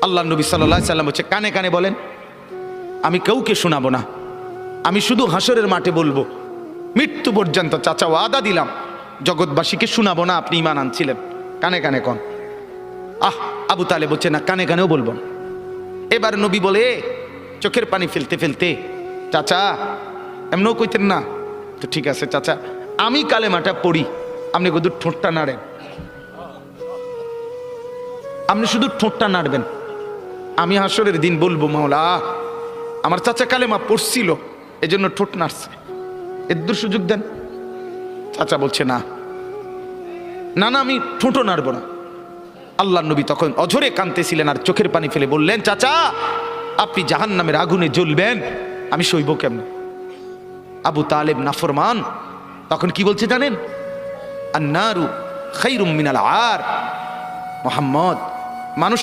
আল্লাহ নবী সাল্লাল্লাহু আলাইহি সাল্লাম হচ্ছে কানে কানে বলেন, আমি কাউকে শোনাবো না, আমি শুধু হাসরের মাঠে বলবো, মৃত্যু পর্যন্ত চাচা ওয়াদা দিলাম জগৎবাসীকে শোনাবো না আপনি ঈমান আনছিলেন। কানে কানে কন। আবু তালেব বলছে না, কানে কানেও বলবো না। এবার নবী বলে চোখের পানি ফেলতে ফেলতে, চাচা এমনও কইতেন না তো, ঠিক আছে চাচা আমি কালেমাটা পড়ি, আপনি শুধু ঠোঁটটা নাড়েন, আপনি শুধু ঠোঁটটা নাড়বেন, আমি হাসরের দিন বলবো মাওলা আমার চাচা কালেমা পড়ছিল এজন্য ঠোঁট নাড়ছে, এর সুযোগ দেন। চাচা বলছে না না না, আমি ঠোঁটও নাড়বো না। আল্লাহ নবী তখন অঝরে কাঁদতেছিলেন আর চোখের পানি ফেলে বললেন, চাচা আপনি জাহান্নামের আগুনে জ্বলবেন, আমি সইব কেমন? আবু তালেব নাফরমান তখন কি বলছে জানেন? আন্নারু খায়রুম মিনাল আর। মুহাম্মদ, মানুষ